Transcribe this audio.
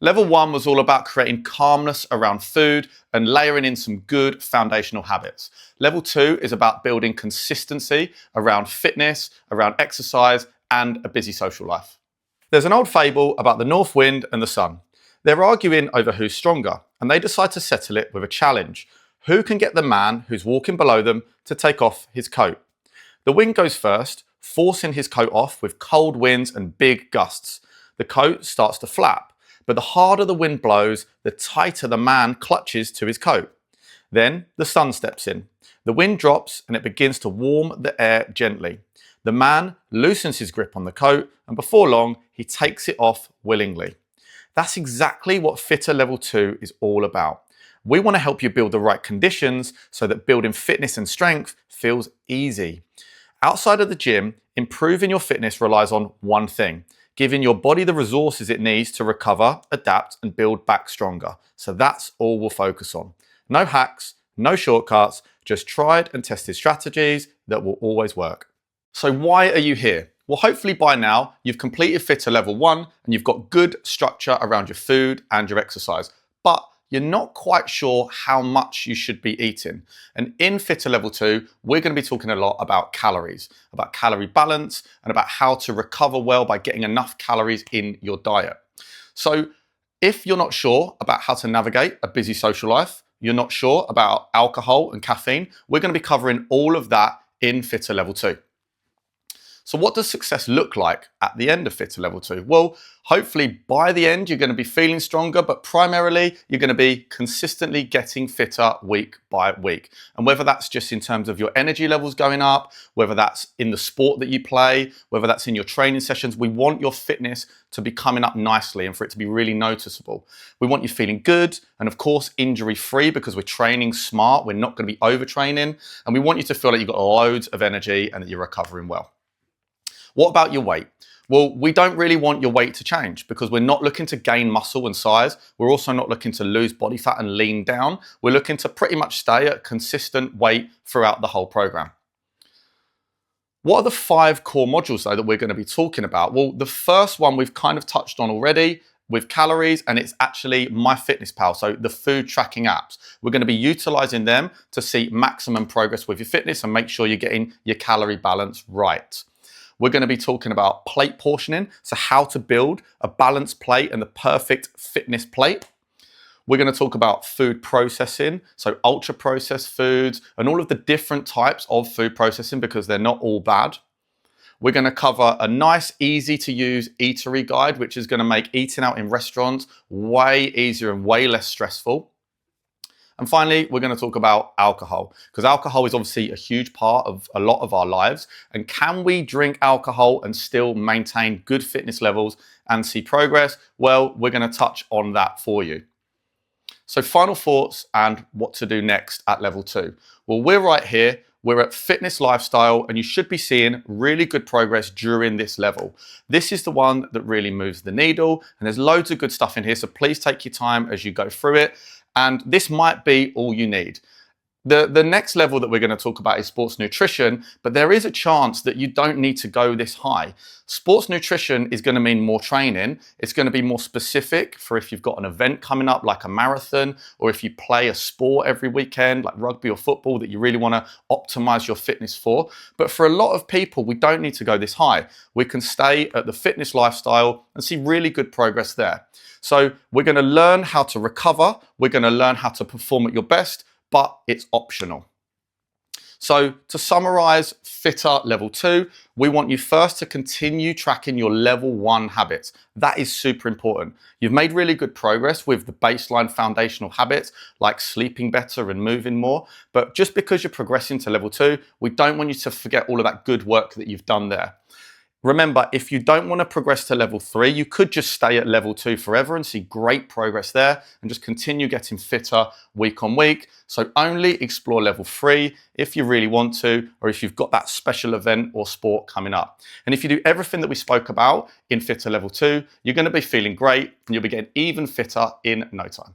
Level 1 was all about creating calmness around food and layering in some good foundational habits. Level 2 is about building consistency around fitness, around exercise, and a busy social life. There's an old fable about the north wind and the sun. They're arguing over who's stronger, and they decide to settle it with a challenge. Who can get the man who's walking below them to take off his coat? The wind goes first, forcing his coat off with cold winds and big gusts. The coat starts to flap, but the harder the wind blows, the tighter the man clutches to his coat. Then the sun steps in. The wind drops and it begins to warm the air gently. The man loosens his grip on the coat, and before long, he takes it off willingly. That's exactly what Fitter Level 2 is all about. We want to help you build the right conditions so that building fitness and strength feels easy. Outside of the gym, improving your fitness relies on one thing: giving your body the resources it needs to recover, adapt, and build back stronger. So that's all we'll focus on. No hacks, no shortcuts, just tried and tested strategies that will always work. So why are you here? Well, hopefully by now you've completed Fitter Level 1 and you've got good structure around your food and your exercise, but you're not quite sure how much you should be eating. And in Fitter Level 2, we're going to be talking a lot about calories, about calorie balance, and about how to recover well by getting enough calories in your diet. So if you're not sure about how to navigate a busy social life, you're not sure about alcohol and caffeine, we're going to be covering all of that in Fitter Level 2. So what does success look like at the end of Fitter Level 2? Well, hopefully by the end, you're going to be feeling stronger, but primarily you're going to be consistently getting fitter week by week. And whether that's just in terms of your energy levels going up, whether that's in the sport that you play, whether that's in your training sessions, we want your fitness to be coming up nicely and for it to be really noticeable. We want you feeling good and of course injury-free because we're training smart, we're not going to be overtraining, and we want you to feel like you've got loads of energy and that you're recovering well. What about your weight? Well, we don't really want your weight to change because we're not looking to gain muscle and size. We're also not looking to lose body fat and lean down. We're looking to pretty much stay at a consistent weight throughout the whole program. What are the 5 core modules though that we're going to be talking about? Well, the first one we've kind of touched on already with calories, and it's actually MyFitnessPal, so the food tracking apps. We're going to be utilizing them to see maximum progress with your fitness and make sure you're getting your calorie balance right. We're going to be talking about plate portioning, so how to build a balanced plate and the perfect fitness plate. We're going to talk about food processing, so ultra processed foods and all of the different types of food processing because they're not all bad. We're going to cover a nice, easy to use eatery guide, which is going to make eating out in restaurants way easier and way less stressful. And finally, we're going to talk about alcohol, because alcohol is obviously a huge part of a lot of our lives. And can we drink alcohol and still maintain good fitness levels and see progress? Well, we're going to touch on that for you. So final thoughts and what to do next at level 2. Well, we're right here. We're at fitness lifestyle, and you should be seeing really good progress during this level. This is the one that really moves the needle, and there's loads of good stuff in here. So please take your time as you go through it. And this might be all you need. The next level that we're going to talk about is sports nutrition, but there is a chance that you don't need to go this high. Sports nutrition is going to mean more training. It's going to be more specific for if you've got an event coming up like a marathon, or if you play a sport every weekend like rugby or football that you really want to optimize your fitness for. But for a lot of people, we don't need to go this high. We can stay at the fitness lifestyle and see really good progress there. So we're going to learn how to recover. We're going to learn how to perform at your best, but it's optional. So to summarize Fitter Level 2, we want you first to continue tracking your Level 1 habits. That is super important. You've made really good progress with the baseline foundational habits like sleeping better and moving more. But just because you're progressing to Level 2, we don't want you to forget all of that good work that you've done there. Remember, if you don't want to progress to level 3, you could just stay at level 2 forever and see great progress there and just continue getting fitter week on week. So only explore level 3 if you really want to, or if you've got that special event or sport coming up. And if you do everything that we spoke about in Fitter Level 2, you're going to be feeling great and you'll be getting even fitter in no time.